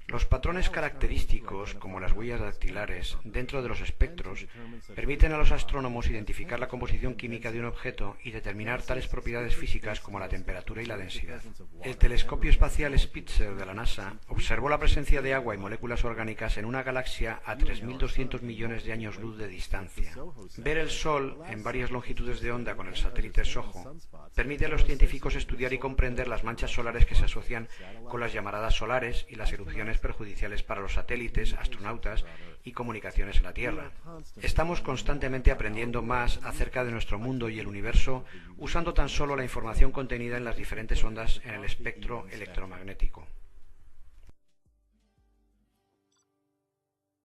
Los patrones característicos, como las huellas dactilares, dentro de los espectros, permiten a los astrónomos identificar la composición química de un objeto y determinar tales propiedades físicas como la temperatura y la densidad. El telescopio espacial Spitzer de la NASA observó la presencia de agua y moléculas orgánicas en una galaxia a 3.200 millones de años luz de distancia. Ver el Sol en varias longitudes de onda con el satélite SOHO permite a los científicos estudiar y comprender las manchas solares que se asocian con las llamaradas solares y las erupciones perjudiciales para los satélites, astronautas y comunicaciones en la Tierra. Estamos constantemente aprendiendo más acerca de nuestro mundo y el universo usando tan solo la información contenida en las diferentes ondas en el espectro electromagnético.